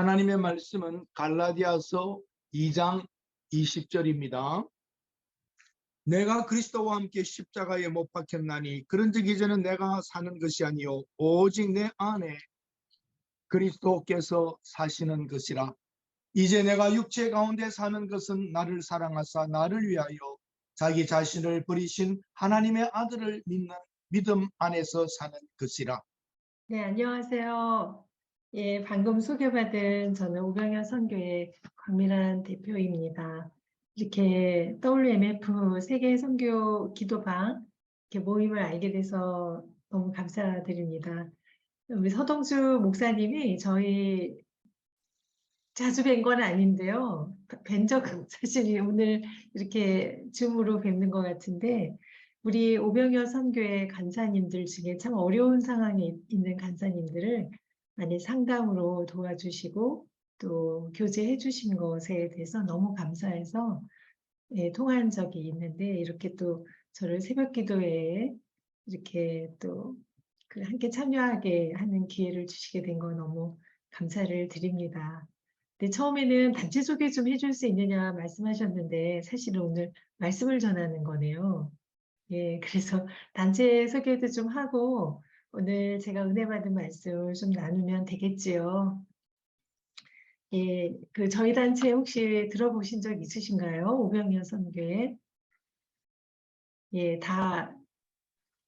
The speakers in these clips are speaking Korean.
하나님의 말씀은 갈라디아서 2장 20절입니다. 내가 그리스도와 함께 십자가에 못 박혔나니 그런즉 이제는 내가 사는 것이 아니요 오직 내 안에 그리스도께서 사시는 것이라. 이제 내가 육체 가운데 사는 것은 나를 사랑하사 나를 위하여 자기 자신을 버리신 하나님의 아들을 믿는 믿음 안에서 사는 것이라. 네, 안녕하세요. 예, 방금 소개받은 저는 오병현 선교의 광미란 대표입니다. 이렇게 WMF 세계 선교 기도방 이렇게 모임을 알게 돼서 너무 감사드립니다. 우리 서동주 목사님이 저희 자주 뵌 건 아닌데요. 뵌 적은 사실 오늘 이렇게 줌으로 뵙는 것 같은데 우리 오병현 선교의 간사님들 중에 참 어려운 상황에 있는 간사님들을 많이 상담으로 도와주시고 또 교제해 주신 것에 대해서 너무 감사해서 예, 통화한 적이 있는데 이렇게 또 저를 새벽 기도회에 이렇게 또 함께 참여하게 하는 기회를 주시게 된 거 너무 감사를 드립니다. 네, 처음에는 단체 소개 좀 해줄 수 있느냐 말씀하셨는데 사실은 오늘 말씀을 전하는 거네요. 예, 그래서 단체 소개도 좀 하고 오늘 제가 은혜 받은 말씀을 좀 나누면 되겠지요. 예, 저희 단체 혹시 들어보신 적 있으신가요? 오병이어 선교회. 예, 다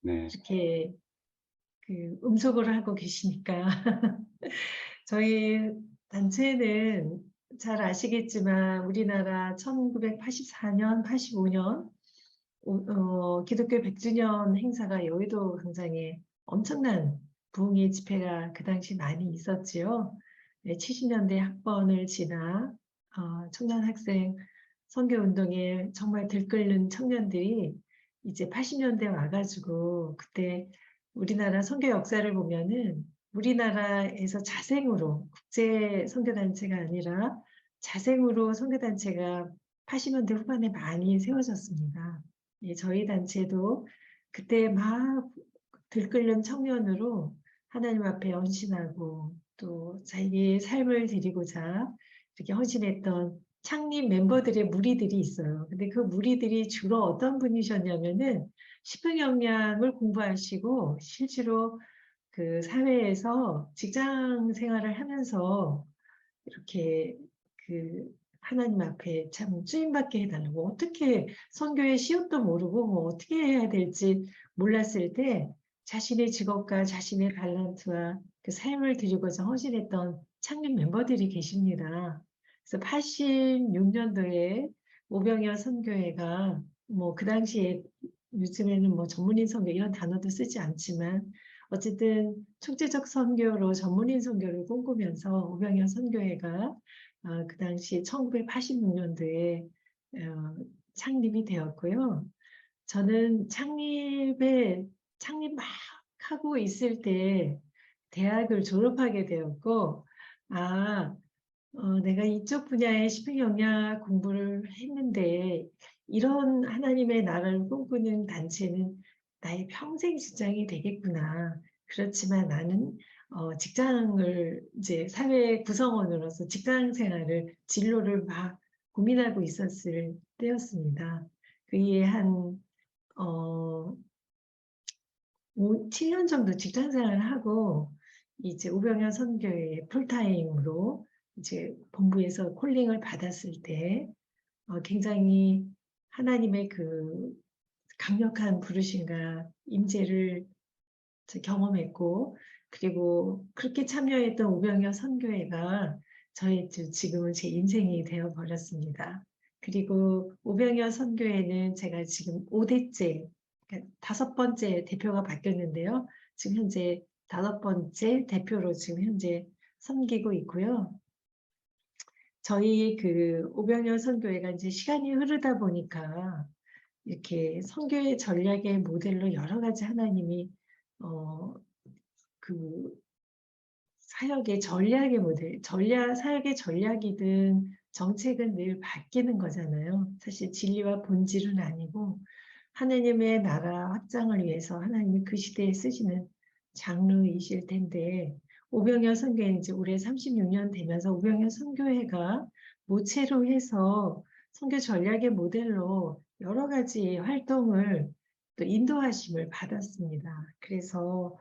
네. 이렇게 음속을 하고 계시니까. 저희 단체는 잘 아시겠지만 우리나라 1984년, 85년 기독교 100주년 행사가 여의도 광장에 엄청난 부흥의 집회가 그 당시 많이 있었지요. 70년대 학번을 지나 청년 학생 선교운동에 정말 들끓는 청년들이 이제 80년대 와가지고 그때 우리나라 선교 역사를 보면은 우리나라에서 자생으로 국제 선교단체가 아니라 자생으로 선교단체가 80년대 후반에 많이 세워졌습니다. 예, 저희 단체도 그때 막 들끓는 청년으로 하나님 앞에 헌신하고 또 자기의 삶을 드리고자 이렇게 헌신했던 창립 멤버들의 무리들이 있어요. 근데 그 무리들이 주로 어떤 분이셨냐면은 식품영양을 공부하시고 실제로 그 사회에서 직장 생활을 하면서 이렇게 하나님 앞에 참 쓰임받게 해달라고 어떻게 선교의 시옷도 모르고 뭐 어떻게 해야 될지 몰랐을 때 자신의 직업과 자신의 달란트와 그 삶을 드리고자 헌신했던 창립 멤버들이 계십니다. 그래서 86년도에 오병이어 선교회가 뭐 그 당시에 요즘에는 뭐 전문인 선교 이런 단어도 쓰지 않지만 어쨌든 총체적 선교로 전문인 선교를 꿈꾸면서 오병이어 선교회가 그 당시 1986년도에 창립이 되었고요. 저는 창립 막 하고 있을 때 대학을 졸업하게 되었고, 내가 이쪽 분야의 식품영양 공부를 했는데 이런 하나님의 나라를 꿈꾸는 단체는 나의 평생 직장이 되겠구나. 그렇지만 나는 직장을 이제 사회 구성원으로서 직장 생활을 진로를 막 고민하고 있었을 때였습니다. 그에 한 7년 정도 직장 생활을 하고 이제 오병현 선교회 풀타임으로 이제 본부에서 콜링을 받았을 때 굉장히 하나님의 강력한 부르심과 임재를 경험했고 그리고 그렇게 참여했던 오병이어 선교회가 저의 지금은 제 인생이 되어버렸습니다. 그리고 오병이어 선교회는 제가 지금 5대째, 그러니까 5번째 대표가 바뀌었는데요. 지금 현재 5번째 대표로 지금 현재 섬기고 있고요. 저희 오병이어 선교회가 이제 시간이 흐르다 보니까 이렇게 선교의 전략의 모델로 여러 가지 하나님이 사역의 전략의 모델, 사역의 전략이든 정책은 늘 바뀌는 거잖아요. 사실 진리와 본질은 아니고 하나님의 나라 확장을 위해서 하나님이 그 시대에 쓰시는 장로이실 텐데 오병이어 선교회 이제 올해 36년 되면서 오병이어 선교회가 모체로 해서 선교 전략의 모델로 여러 가지 활동을 또 인도하심을 받았습니다. 그래서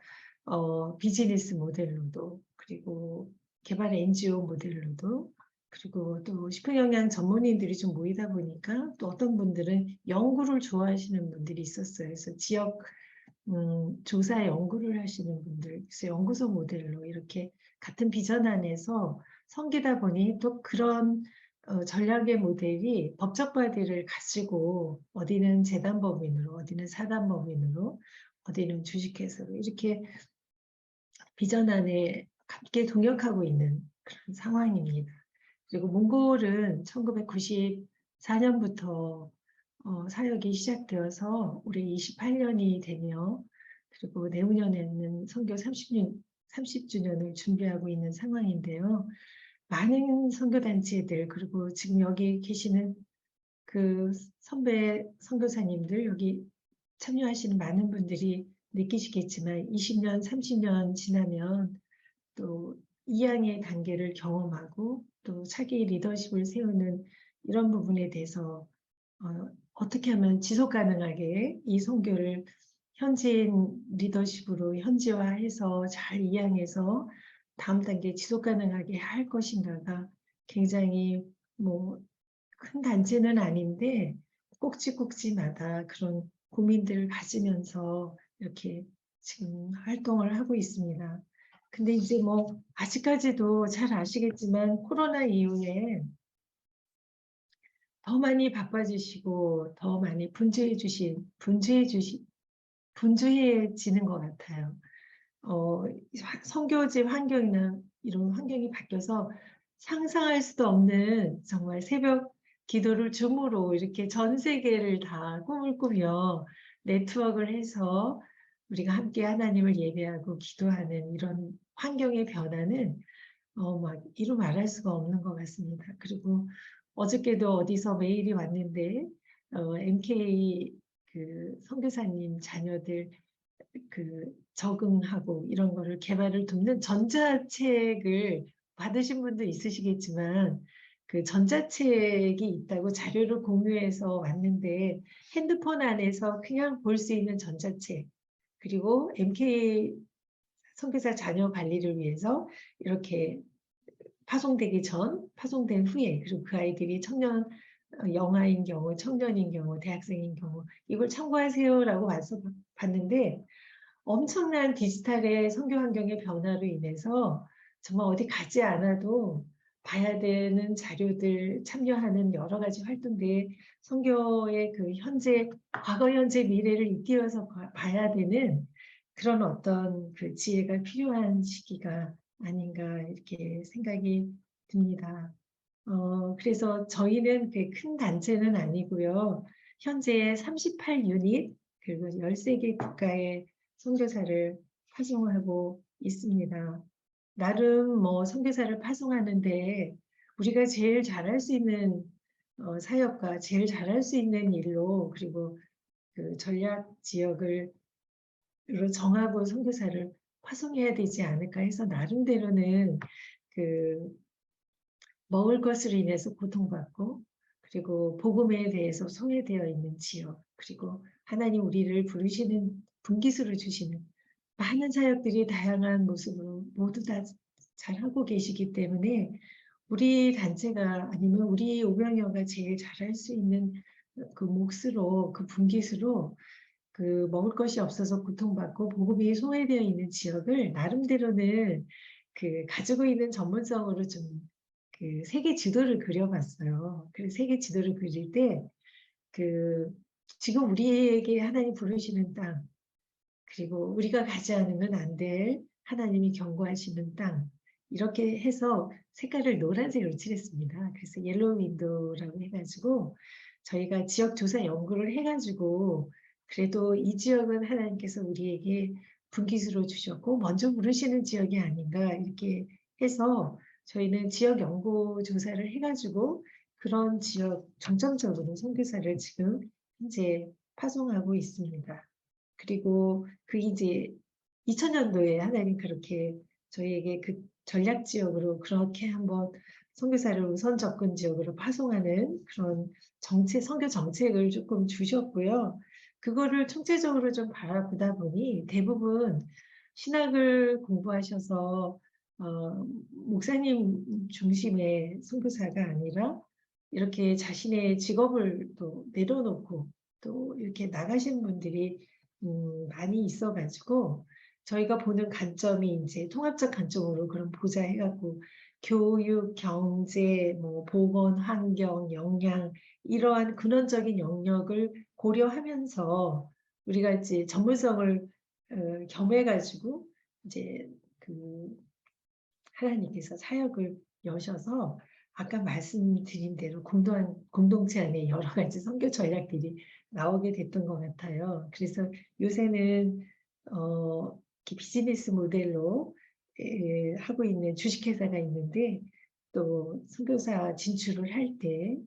비즈니스 모델로도 그리고 개발 NGO 모델로도 그리고 또 식품영양 전문인들이 좀 모이다 보니까 또 어떤 분들은 연구를 좋아하시는 분들이 있었어요. 그래서 지역 조사 연구를 하시는 분들, 그래서 연구소 모델로 이렇게 같은 비전 안에서 섬기다 보니 또 그런 전략의 모델이 법적 바디를 가지고 어디는 재단 법인으로, 어디는 사단 법인으로, 어디는 주식회사로 이렇게 비전 안에 함께 동역하고 있는 그런 상황입니다. 그리고 몽골은 1994년부터 사역이 시작되어서 올해 28년이 되며 그리고 내후년에는 선교 30주년을 준비하고 있는 상황인데요. 많은 선교단체들 그리고 지금 여기 계시는 그 선배 선교사님들 여기 참여하시는 많은 분들이 느끼시겠지만 20년, 30년 지나면 또 이양의 단계를 경험하고 또 차기 리더십을 세우는 이런 부분에 대해서 어떻게 하면 지속 가능하게 이 선교를 현지인 리더십으로 현지화해서 잘 이양해서 다음 단계 지속 가능하게 할 것인가가 굉장히 뭐 큰 단체는 아닌데 꼭지꼭지마다 그런 고민들을 가지면서 이렇게 지금 활동을 하고 있습니다. 근데 이제 뭐 아직까지도 잘 아시겠지만 코로나 이후에 더 많이 바빠지시고 더 많이 분주해지는 것 같아요. 선교지 환경이나 이런 환경이 바뀌어서 상상할 수도 없는 정말 새벽 기도를 줌으로 이렇게 전 세계를 다 꿈을 꾸며 네트워크를 해서 우리가 함께 하나님을 예배하고 기도하는 이런 환경의 변화는 막 이루 말할 수가 없는 것 같습니다. 그리고 어저께도 어디서 메일이 왔는데 MK 그 선교사님 자녀들 그 적응하고 이런 거를 개발을 돕는 전자책을 받으신 분도 있으시겠지만 그 전자책이 있다고 자료를 공유해서 왔는데 핸드폰 안에서 그냥 볼 수 있는 전자책 그리고 MK 선교사 자녀 관리를 위해서 이렇게 파송되기 전, 파송된 후에 그리고 그 아이들이 청년 영아인 경우, 청년인 경우, 대학생인 경우 이걸 참고하세요라고 와서 봤는데 엄청난 디지털의 선교 환경의 변화로 인해서 정말 어디 가지 않아도 봐야 되는 자료들, 참여하는 여러 가지 활동들에 선교의 그 현재, 과거, 현재, 미래를 잇띄어서 봐야 되는 그런 어떤 그 지혜가 필요한 시기가 아닌가 이렇게 생각이 듭니다. 그래서 저희는 큰 단체는 아니고요. 현재 38유닛 그리고 13개 국가의 선교사를 파송하고 있습니다. 나름 뭐 선교사를 파송하는데 우리가 제일 잘할 수 있는 사역과 제일 잘할 수 있는 일로 그리고 그 전략 지역을 정하고 선교사를 파송해야 되지 않을까 해서 나름대로는 그 먹을 것으로 인해서 고통받고 그리고 복음에 대해서 소외되어 있는 지역 그리고 하나님 우리를 부르시는 분기수를 주시는 많은 사역들이 다양한 모습으로 모두 다 잘하고 계시기 때문에 우리 단체가 아니면 우리 오병이어가 제일 잘할 수 있는 그 몫으로 그 분기수로 그 먹을 것이 없어서 고통받고 복음이 소외되어 있는 지역을 나름대로는 그 가지고 있는 전문성으로 좀 그 세계 지도를 그려봤어요. 그래서 세계 지도를 그릴 때 그 지금 우리에게 하나님 부르시는 땅 그리고 우리가 가지 않으면 안 될 하나님이 경고하시는 땅 이렇게 해서 색깔을 노란색으로 칠했습니다. 그래서 옐로우 윈도우라고 해가지고 저희가 지역 조사 연구를 해가지고 그래도 이 지역은 하나님께서 우리에게 분기수로 주셨고 먼저 부르시는 지역이 아닌가 이렇게 해서 저희는 지역 연구 조사를 해가지고 그런 지역 중점적으로 선교사를 지금 현재 파송하고 있습니다. 그리고 그 이제 2000년도에 하나님 그렇게 저희에게 그 전략 지역으로 그렇게 한번 선교사를 우선 접근 지역으로 파송하는 그런 선교 정책을 조금 주셨고요. 그거를 총체적으로 좀 바라보다 보니 대부분 신학을 공부하셔서 목사님 중심의 선교사가 아니라 이렇게 자신의 직업을 또 내려놓고 또 이렇게 나가신 분들이 많이 있어가지고 저희가 보는 관점이 이제 통합적 관점으로 그럼 보자 해갖고 교육, 경제, 뭐 보건, 환경, 영양 이러한 근원적인 영역을 고려하면서 우리가 이제 전문성을 겸해가지고 이제 그 하나님께서 사역을 여셔서 아까 말씀드린 대로 공동체 안에 여러 가지 선교 전략들이 나오게 됐던 것 같아요. 그래서 요새는 이렇게 비즈니스 모델로 하고 있는 주식회사가 있는데 또 선교사 진출을 할 때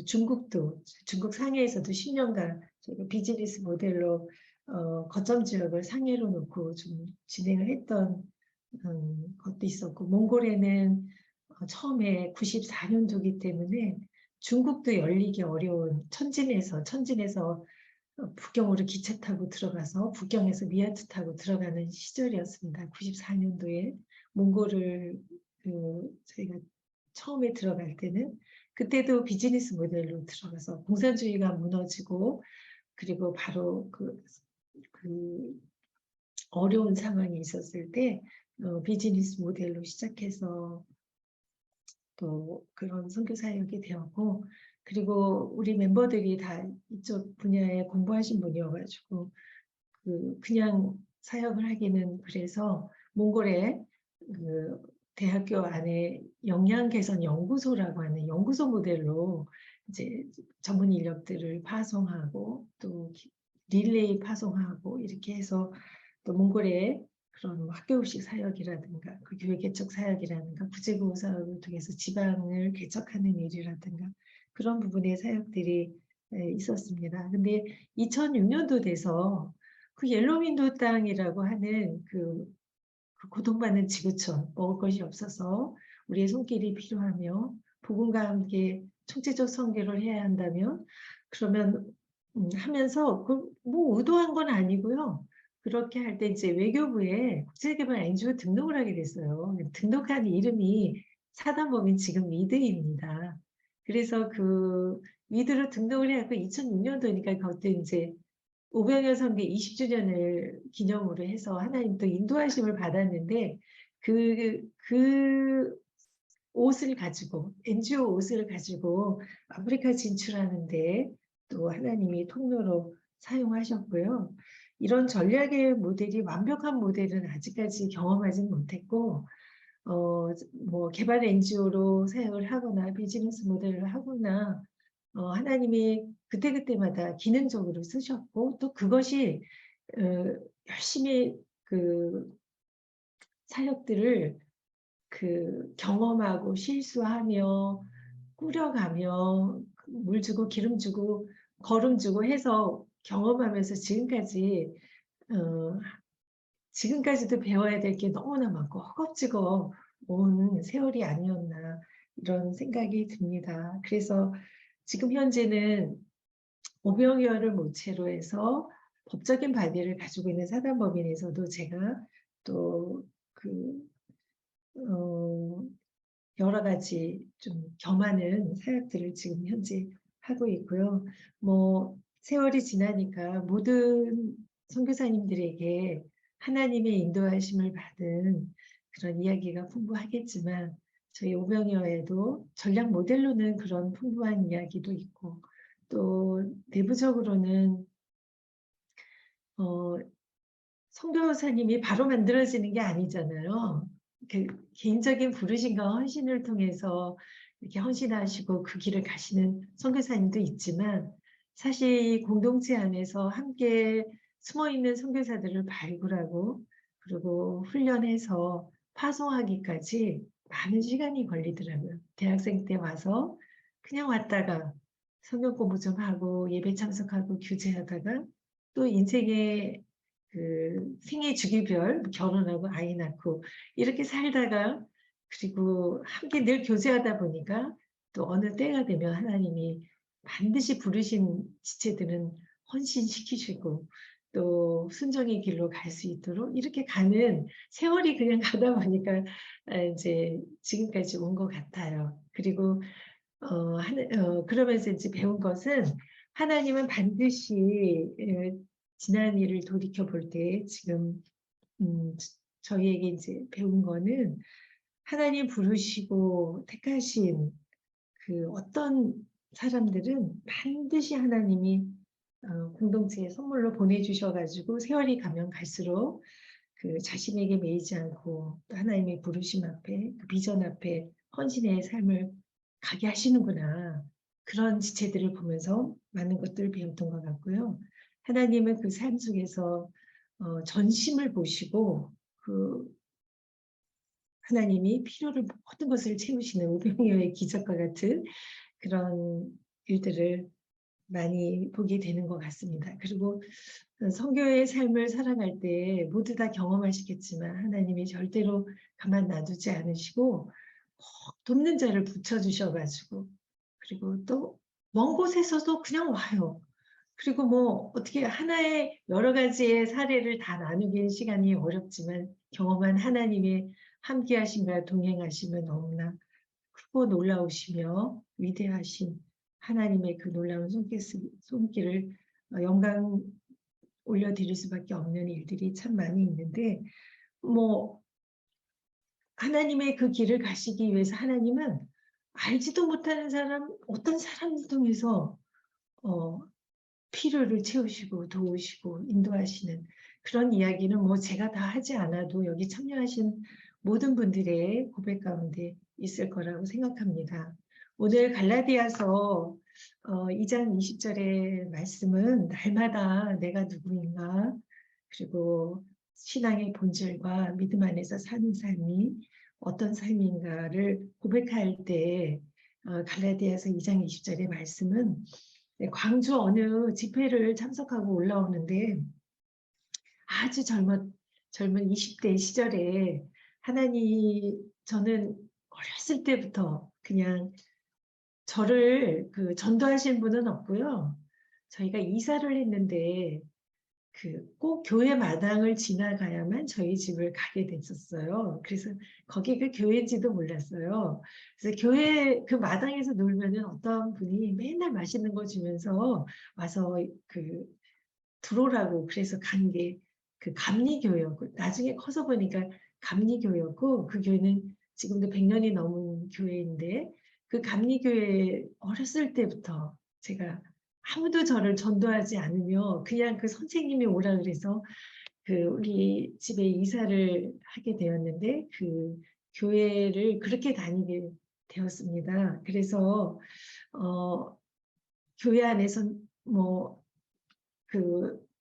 중국 상해에서도 10년간 저희가 비즈니스 모델로 거점 지역을 상해로 놓고 좀 진행을 했던 것도 있었고 몽골에는 처음에 94년도기 때문에 중국도 열리기 어려운 천진에서 북경으로 기차 타고 들어가서 북경에서 미아트 타고 들어가는 시절이었습니다. 94년도에 몽골을 저희가 처음에 들어갈 때는 그때도 비즈니스 모델로 들어가서 공산주의가 무너지고 그리고 바로 그 어려운 상황이 있었을 때 비즈니스 모델로 시작해서 또 그런 선교 사역이 되었고 그리고 우리 멤버들이 다 이쪽 분야에 공부하신 분이어가지고 그냥 사역을 하기는 그래서 몽골에 그 대학교 안에 영양 개선 연구소라고 하는 연구소 모델로 이제 전문 인력들을 파송하고 또 릴레이 파송하고 이렇게 해서 또 몽골에 그런 학교급식 사역이라든가 그 교회 개척 사역이라든가 구제보호 사역을 통해서 지방을 개척하는 일이라든가 그런 부분의 사역들이 있었습니다. 근데 2006년도 돼서 그 옐로윈도 땅이라고 하는 그 고통받는 지구촌 먹을 것이 없어서 우리의 손길이 필요하며 복음과 함께 총체적 선교를 해야 한다면 그러면 하면서 뭐 의도한 건 아니고요. 그렇게 할 때 이제 외교부에 국제개발 NGO 등록을 하게 됐어요. 등록한 이름이 사단법인 지금 위드입니다. 그래서 그 위드로 등록을 해갖고 2006년도니까 그것도 이제 오병이어 선교 20주년을 기념으로 해서 하나님 또 인도하심을 받았는데 그 옷을 가지고 NGO 옷을 가지고 아프리카 진출하는데 또 하나님이 통로로 사용하셨고요. 이런 전략의 모델이 완벽한 모델은 아직까지 경험하지는 못했고 뭐 개발 NGO로 사역을 하거나 비즈니스 모델을 하거나 하나님이 그때그때마다 기능적으로 쓰셨고 또 그것이 열심히 그 사역들을 경험하고 실수하며 꾸려가며 물 주고 기름 주고 거름 주고 해서 경험하면서 지금까지도 배워야 될 게 너무나 많고 허겁지겁 온 세월이 아니었나 이런 생각이 듭니다. 그래서 지금 현재는 오병이어를 모체로 해서 법적인 바디를 가지고 있는 사단법인에서도 제가 또 여러 가지 좀 겸하는 사역들을 지금 현재 하고 있고요. 뭐 세월이 지나니까 모든 선교사님들에게 하나님의 인도하심을 받은 그런 이야기가 풍부하겠지만 저희 오병이어에도 전략 모델로는 그런 풍부한 이야기도 있고 또 내부적으로는 선교사님이 바로 만들어지는 게 아니잖아요. 개인적인 부르심과 헌신을 통해서 이렇게 헌신하시고 그 길을 가시는 선교사님도 있지만 사실 이 공동체 안에서 함께 숨어있는 선교사들을 발굴하고 그리고 훈련해서 파송하기까지 많은 시간이 걸리더라고요. 대학생 때 와서 그냥 왔다가 성경 공부 좀 하고 예배 참석하고 교제하다가 또 인생의 그 생애 주기별 결혼하고 아이 낳고 이렇게 살다가 그리고 함께 늘 교제하다 보니까 또 어느 때가 되면 하나님이 반드시 부르신 지체들은 헌신시키시고 또 순종의 길로 갈 수 있도록 이렇게 가는 세월이 그냥 가다 보니까 이제 지금까지 온 것 같아요. 그리고 그러면서 이제 배운 것은 하나님은 반드시 지난 일을 돌이켜 볼 때 지금 저희에게 이제 배운 거는 하나님 부르시고 택하신 그 어떤 사람들은 반드시 하나님이 공동체에 선물로 보내주셔가지고 세월이 가면 갈수록 그 자신에게 매이지 않고 또 하나님의 부르심 앞에 그 비전 앞에 헌신의 삶을 가게 하시는구나. 그런 지체들을 보면서 많은 것들을 배웠던 것 같고요. 하나님은 그 삶 속에서 전심을 보시고 그 하나님이 필요를 모든 것을 채우시는 오병이어의 기적과 같은 그런 일들을 많이 보게 되는 것 같습니다. 그리고 선교의 삶을 살아갈 때 모두 다 경험하시겠지만 하나님이 절대로 가만 놔두지 않으시고 꼭 돕는 자를 붙여주셔가지고 그리고 또 먼 곳에서도 그냥 와요. 그리고 뭐 어떻게 하나의 여러 가지의 사례를 다 나누기는 시간이 어렵지만 경험한 하나님의 함께하심과 동행하심은 너무나 크고 놀라우시며 위대하신 하나님의 그 놀라운 손길을 영광 올려드릴 수밖에 없는 일들이 참 많이 있는데 뭐 하나님의 그 길을 가시기 위해서 하나님은 알지도 못하는 사람 어떤 사람을 통해서 필요를 채우시고 도우시고 인도하시는 그런 이야기는 뭐 제가 다 하지 않아도 여기 참여하신 모든 분들의 고백 가운데 있을 거라고 생각합니다. 오늘 갈라디아서 2장 20절의 말씀은 날마다 내가 누구인가 그리고 신앙의 본질과 믿음 안에서 사는 삶이 어떤 삶인가를 고백할 때 갈라디아서 2장 20절의 말씀은 광주 어느 집회를 참석하고 올라오는데 아주 젊은 20대 시절에 저는 어렸을 때부터 그냥 저를 전도하신 분은 없고요. 저희가 이사를 했는데 꼭 교회 마당을 지나가야만 저희 집을 가게 됐었어요. 그래서 거기 그 교회인지도 몰랐어요. 그래서 교회 그 마당에서 놀면은 어떤 분이 맨날 맛있는 거 주면서 와서 들어오라고 그래서 간 게 그 감리교회였고 나중에 커서 보니까 감리교회였고 그 교회는 지금도 100년이 넘은 교회인데 그 감리교회 어렸을 때부터 제가 아무도 저를 전도하지 않으며 그냥 그 선생님이 오라 그래서 우리 집에 이사를 하게 되었는데 그 교회를 그렇게 다니게 되었습니다. 그래서 교회 안에서 뭐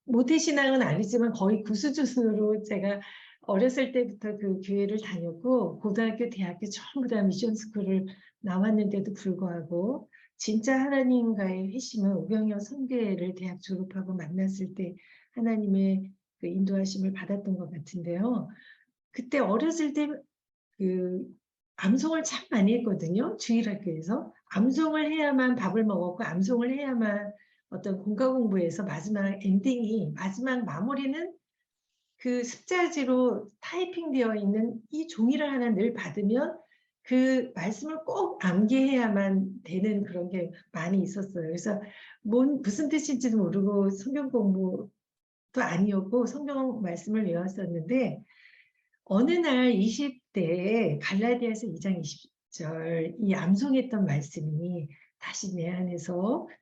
모태신앙은 아니지만 거의 그 수준으로 제가 어렸을 때부터 그 교회를 다녔고 고등학교, 대학교 전부 다 미션스쿨을 나왔는데도 불구하고 진짜 하나님과의 회심은 오병이어 선교회를 대학 졸업하고 만났을 때 하나님의 그 인도하심을 받았던 것 같은데요. 그때 어렸을 때 암송을 참 많이 했거든요. 주일학교에서. 암송을 해야만 밥을 먹었고 암송을 해야만 어떤 공과 공부에서 마지막 마무리는 그 습자지로 타이핑되어 있는 이 종이를 하나 늘 받으면 그 말씀을 꼭 암기해야만 되는 그런 게 많이 있었어요. 그래서 무슨 뜻인지도 모르고 성경 공부도 아니었고 성경 말씀을 외웠었는데 어느 날 20대에 갈라디아서 2장 20절 이 암송했던 말씀이 다시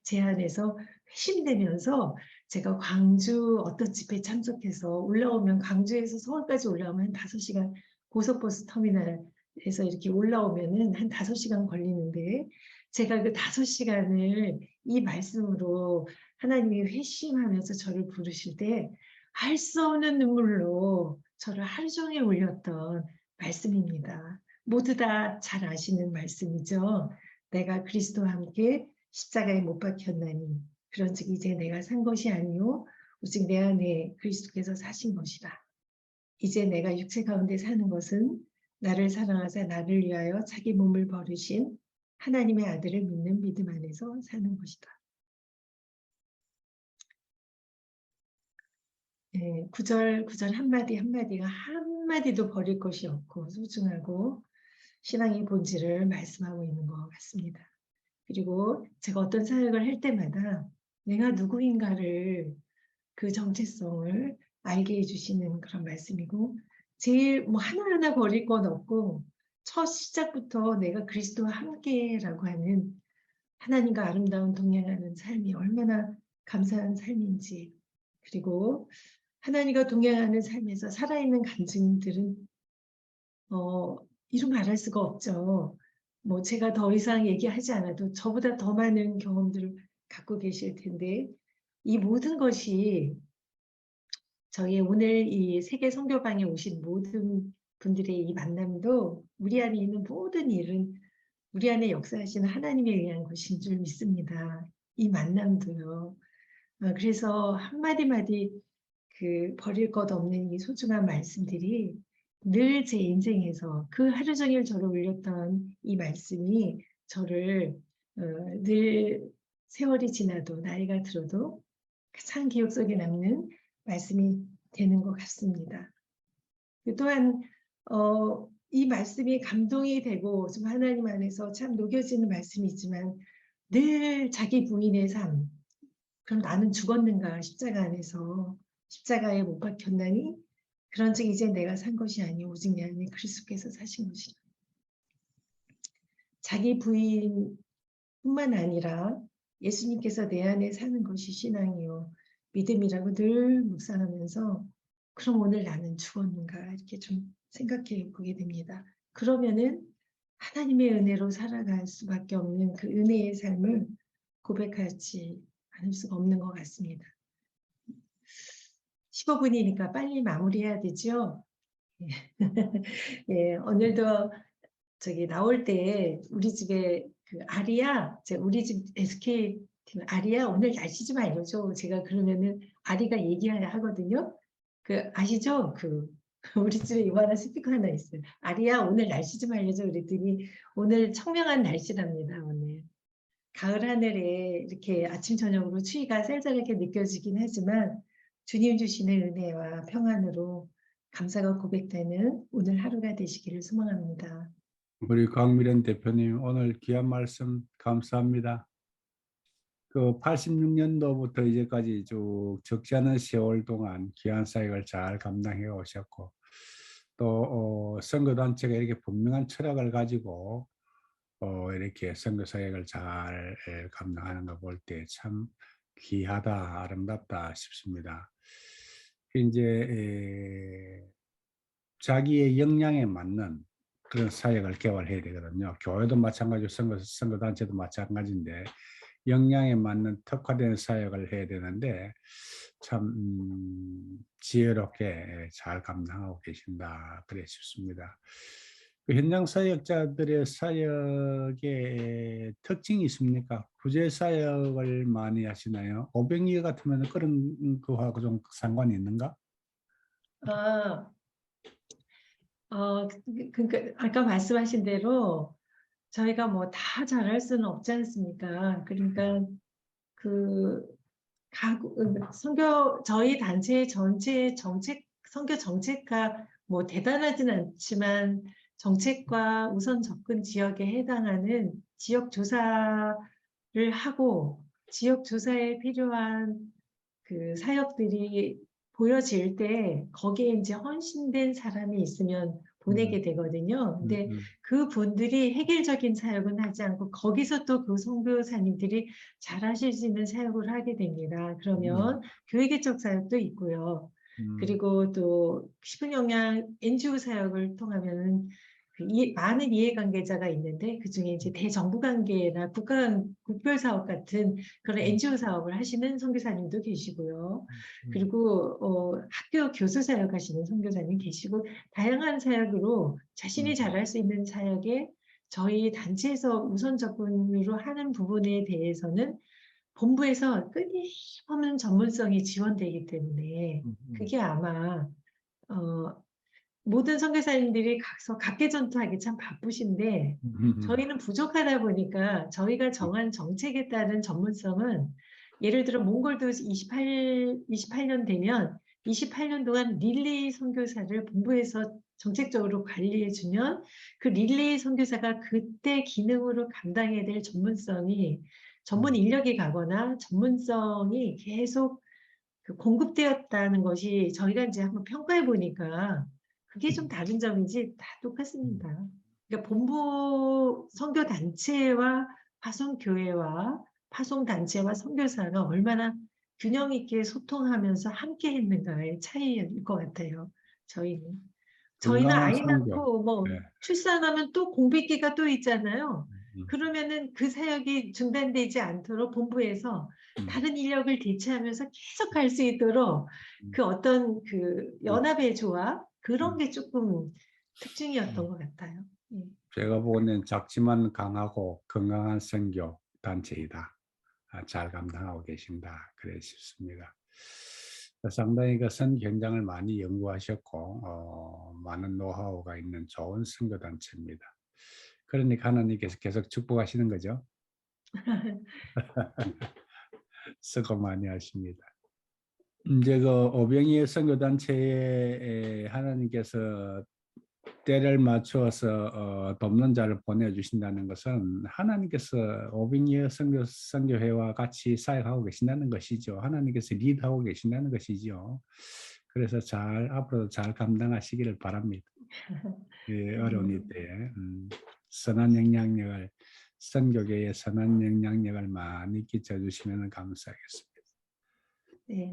제 안에서 회심되면서 제가 광주 어떤 집회에 참석해서 올라오면 광주에서 서울까지 올라오면 한 5시간 고속버스 터미널에서 이렇게 올라오면은 한 5시간 걸리는데 제가 그 5시간을 이 말씀으로 하나님이 회심하면서 저를 부르실 때 알 수 없는 눈물로 저를 하루 종일 울렸던 말씀입니다. 모두 다 잘 아시는 말씀이죠. 내가 그리스도와 함께 십자가에 못 박혔나니 그런즉 이제 내가 산 것이 아니요 오직 내 안에 그리스도께서 사신 것이라. 이제 내가 육체 가운데 사는 것은 나를 사랑하사 나를 위하여 자기 몸을 버리신 하나님의 아들을 믿는 믿음 안에서 사는 것이다. 네, 구절 한마디 한마디가 한마디도 버릴 것이 없고 소중하고 신앙의 본질을 말씀하고 있는 것 같습니다. 그리고 제가 어떤 사역을 할 때마다 내가 누구인가를 그 정체성을 알게 해주시는 그런 말씀이고 제일 뭐 하나하나 버릴 건 없고 첫 시작부터 내가 그리스도와 함께라고 하는 하나님과 아름다운 동행하는 삶이 얼마나 감사한 삶인지 그리고 하나님과 동행하는 삶에서 살아있는 간증들은 이루 말할 수가 없죠. 뭐 제가 더 이상 얘기하지 않아도 저보다 더 많은 경험들을 갖고 계실 텐데 이 모든 것이 저희 오늘 이 세계 선교방에 오신 모든 분들의 이 만남도 우리 안에 있는 모든 일은 우리 안에 역사하시는 하나님에 의한 것인 줄 믿습니다. 이 만남도요. 그래서 한마디마디 그 버릴 것 없는 이 소중한 말씀들이 늘 제 인생에서 그 하루 종일 저를 울렸던 이 말씀이 저를 늘 세월이 지나도 나이가 들어도 가장 기억 속에 남는 말씀이 되는 것 같습니다. 또한 이 말씀이 감동이 되고 좀 하나님 안에서 참 녹여지는 말씀이지만 늘 자기 부인의 삶, 그럼 나는 죽었는가 십자가 안에서 십자가에 못 박혔나니 그런즉 이제 내가 산 것이 아니오 오직 내 안에 그리스도께서 사신 것이라. 자기 부인뿐만 아니라 예수님께서 내 안에 사는 것이 신앙이요 믿음이라고 늘 묵상하면서 그럼 오늘 나는 죽었는가 이렇게 좀 생각해 보게 됩니다. 그러면은 하나님의 은혜로 살아갈 수밖에 없는 그 은혜의 삶을 고백하지 않을 수가 없는 것 같습니다. 15분이니까 빨리 마무리해야 되죠? 예, 오늘도 저기 나올 때 우리 집에 그 아리야, 우리 집 SK 팀 아리야 오늘 날씨 좀 알려줘. 제가 그러면은 아리가 얘기해야 하거든요. 그 아시죠? 그 우리 집에 이만한 스피커 하나 있어요. 아리야 오늘 날씨 좀 알려줘. 그랬더니 오늘 청명한 날씨랍니다. 오늘 가을 하늘에 이렇게 아침 저녁으로 추위가 쌀쌀하게 느껴지긴 하지만 주님 주시는 은혜와 평안으로 감사가 고백되는 오늘 하루가 되시기를 소망합니다. 우리 강미련 대표님 오늘 귀한 말씀 감사합니다. 그 86년도부터 이제까지 쭉 적지 않은 세월 동안 귀한 사역을 잘 감당해 오셨고 또 선교단체가 이렇게 분명한 철학을 가지고 이렇게 선교 사역을 잘 감당하는 거 볼 때 참 귀하다 아름답다 싶습니다. 이제 자기의 역량에 맞는 그런 사역을 개발해야 되거든요. 교회도 마찬가지고 선교단체도 마찬가지인데 역량에 맞는 특화된 사역을 해야 되는데 참 지혜롭게 잘 감당하고 계신다 그래 싶습니다. 그 현장 사역자들의 사역의 특징이 있습니까? 구제 사역을 많이 하시나요? 500여 같으면 그런 거하고 좀 상관이 있는가? 그러니까 아까 말씀하신 대로 저희가 뭐 다 잘할 수는 없지 않습니까? 그러니까 저희 단체 전체 선교 정책과 뭐 대단하지는 않지만 정책과 우선 접근 지역에 해당하는 지역 조사를 하고 지역 조사에 필요한 그 사역들이 보여질 때 거기에 이제 헌신된 사람이 있으면 보내게 되거든요. 근데 그 분들이 획일적인 사역은 하지 않고 거기서 또 그 선교사님들이 잘 하실 수 있는 사역을 하게 됩니다. 그러면 교회 개척 사역도 있고요. 그리고 또 십은 영양 NGO 사역을 통하면 많은 이해관계자가 있는데 그중에 이제 대정부 관계나 국별 사업 같은 그런 NGO 사업을 하시는 선교사님도 계시고요. 그리고 학교 교수 사역 하시는 선교사님 계시고 다양한 사역으로 자신이 잘할 수 있는 사역에 저희 단체에서 우선 접근으로 하는 부분에 대해서는 본부에서 끊임없는 전문성이 지원되기 때문에 그게 아마 모든 선교사님들이 가서 각계전투하기 참 바쁘신데 저희는 부족하다 보니까 저희가 정한 정책에 따른 전문성은 예를 들어 몽골도 28년 되면 28년 동안 릴레이 선교사를 본부에서 정책적으로 관리해주면 그 릴레이 선교사가 그때 기능으로 감당해야 될 전문성이 전문 인력이 가거나 전문성이 계속 그 공급되었다는 것이 저희가 이제 한번 평가해 보니까 그게 좀 다른 점이지 다 똑같습니다. 그러니까 본부 선교 단체와 파송 교회와 파송 단체와 선교사가 얼마나 균형 있게 소통하면서 함께 했는가의 차이일 것 같아요. 저희는 건강한 아이 선교. 낳고 뭐 네. 출산하면 또 공백기가 또 있잖아요. 음, 그러면은 그 사역이 중단되지 않도록 본부에서 음, 다른 인력을 대체하면서 계속 갈 수 있도록 그 어떤 그 연합의 조합 그런 게 조금 특징이었던 것 같아요. 예. 제가 보기에는 작지만 강하고 건강한 선교 단체이다. 잘 감당하고 계신다. 그래 싶습니다. 상당히 그 선교 현장을 많이 연구하셨고 많은 노하우가 있는 좋은 선교 단체입니다. 그러니까 하나님께서 계속 축복하시는 거죠. 수고 많이 하십니다. 이제 그 오병이의 선교 단체에 하나님께서 때를 맞추어서 돕는 자를 보내주신다는 것은 하나님께서 오병이어 선교회와 같이 사역하고 계신다는 것이죠. 하나님께서 리드하고 계신다는 것이죠. 그래서 앞으로도 잘 감당하시기를 바랍니다. 예, 어려운 이때에 선한 영향력을 선교계의 선한 영향력을 많이 끼쳐주시면 감사하겠습니다. 네,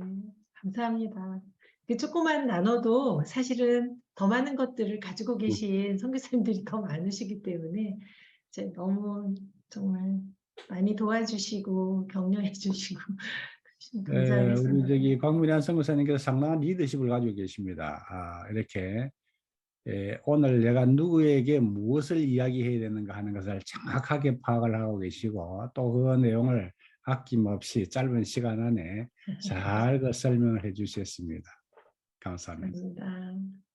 감사합니다. 그 조그만 나눠도 사실은 더 많은 것들을 가지고 계신 선교사님들이 더 많으시기 때문에 이제 너무 정말 많이 도와주시고 격려해 주시고 우리 감사하겠습니다. 박민환 선교사님께서 상당한 리더십을 가지고 계십니다. 이렇게 오늘 내가 누구에게 무엇을 이야기해야 되는가 하는 것을 정확하게 파악을 하고 계시고 또 그 내용을 아낌없이 짧은 시간 안에 잘 설명을 해 주셨습니다. 감사합니다. 감사합니다.